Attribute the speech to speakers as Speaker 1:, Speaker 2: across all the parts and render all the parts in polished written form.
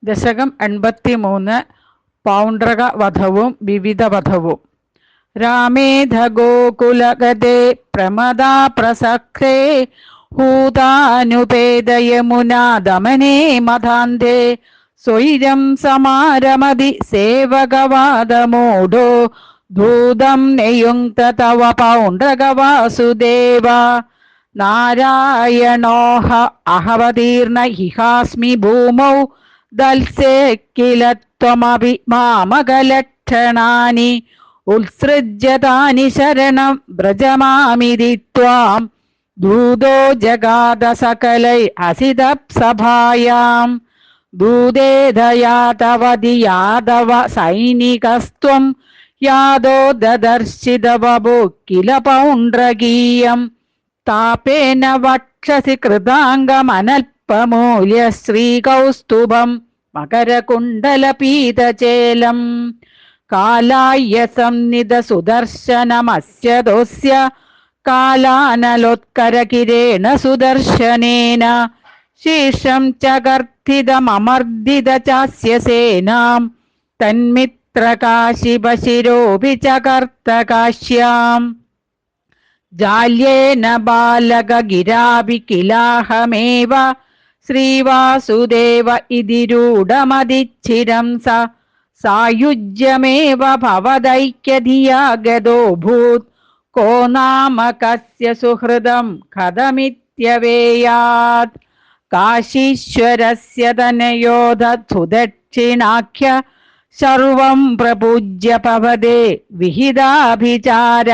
Speaker 1: ദശകം 83 പൗണ്ഡ്രക വധവും വിവിധ വധവും. രാമേധ ഗോകുലഗതേ പ്രമദാ പ്രസക്തേ ഹൂതാനുപേദയമുനാ ദമനേ മധാന്തേ സ്വൈരം സമാരമതി സേവകവാദമൂഢോ ധൂതം നിയുങ്ക്ത തവ പൗണ്ഡ്രക വാസുദേവ. നാരായണോഹ അഹവതീർണ ഹിഹാസ്മി ഭൂമൗ ദൽസേ കില ത്വമപി മാമകലക്ഷണാനി ഉത്സൃജ്യതാനി ശരണം വ്രജമാമിതി ത്വാം ദൂതോ ജഗാദ സകലൈ അസിതപ്സഭായാം. ദൂതേധയാതവതി യാദവ സൈനികസ്ത്വം യാദോ ദദർശിതവപോ കില പൗണ്ഡ്രകീയം. താപേന വക്ഷസി കൃതാംഗമനൽപമൂല്യ ശ്രീകൗസ്തുഭം മകരകുണ്ഡലപീതചേലം. കാലായസംനിധ സുദർശനമസ്യ ദോസ്യ കാലാനലോത്കരകിരേണ സുദർശനേന ശീർഷം ചകർത്തിതമർദ്ദിത ചാസ്യ സേനാം തന്മിത്രകാശിപശിരോപി ചകർത്തകാശ്യാം. ജാല്യേന ബാലകഗിരാപി കിലാഹമേവ ശ്രീവാസുദേവ ഇതി രൂഢമതിച്ഛിരം സ സായുജ്യമേവ ഭവദൈക്യധിയാ ഗതോ ഭൂത് കോ നാമ കസ്യ സുഹൃദം കഥമിത്യവേയാത്. കാശീശ്വരസ്യ തനയോധസുദക്ഷിണാഖ്യ സർവം പ്രപൂജ്യ പവദേ വിഹിതാഭിചാര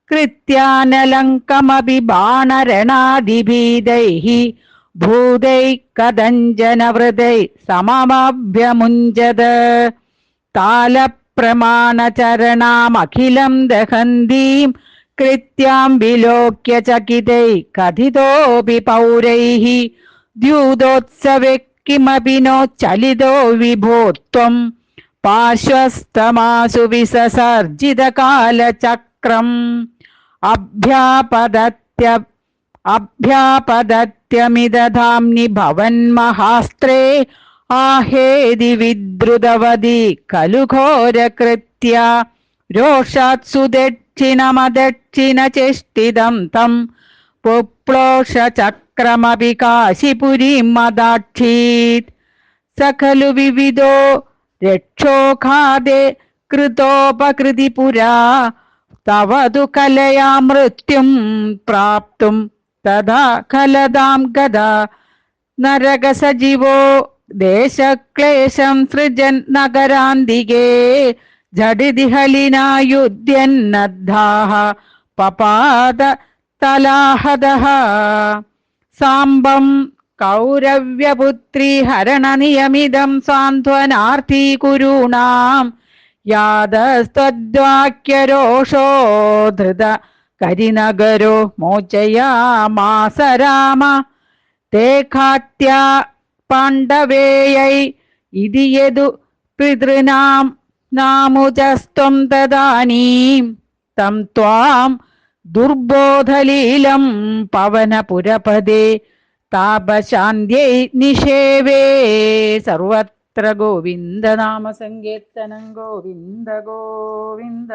Speaker 1: കൃത്യാനലങ്കമപി ബാണരണാദിഭീതൈഃ ഭൂതൈ കദഞ്ജനവൃതൈ സമമഭ്യമുഞ്ജത്. താലപ്രമാണചരണാമഖിലം ദഹന്തീം കൃത്യാം വിലോക്യ ചകിതൈ കഥിതോപി പൗരൈഃ ദ്യൂതോത്സവേ കിമപി നോ ചലിതോ വിഭോ ത്വം പാർശ്വസ്തമാസു വിസസർജിതകാലചക്രം. അഭ്യാപദത്യമിദധാംനി ഭവന്മഹാസ്ത്രേ ആഹേതി വിദ്രുതവതി ഖലു ഘോരകൃത്യ. രോഷാത്സു ദക്ഷിണമദക്ഷിണചേഷ്ടിതം തം പുപ്ലോഷ ചക്രമപി കാശിപുരീം മദാക്ഷീത്. സഖലു വിവിധോ രക്ഷോഘാതേ കൃതോപകൃതി പുരാ തവ തു കലയാ മൃത്യും പ്രാപ്തും തഥാ കലതാം ഗദാ. നരകസജീവോ ദേശക്ലേശം സൃജൻ നഗരാന്തികേ ജഡിതി ഹലിനായുധ്യന്നദ്ധാഃ പപാത തലാഹദഃ. സാംബം കൗരവ്യപുത്രീ ഹരണനിയമിദം സാന്ത്വനാർത്ഥീ കുരൂണാം യാതസ്ത്വദ്വാക്യരോഷോ ധൃത കരിനഗരോ മോചയാമാസ രാമ. തേ ഖാത്യാ പാണ്ഡവേയൈ ഇതി യദു പിതॄണാം നാമുജസ്ത്വം തദാനീം തം ത്വാം ദുർബോധലീലം പവനപുരപദേ താപശാന്ത്यै നിഷേവേ. സർവത്ര ഗോവിന്ദനാമ സങ്കീർത്തനം ഗോവിന്ദ ഗോവിന്ദ.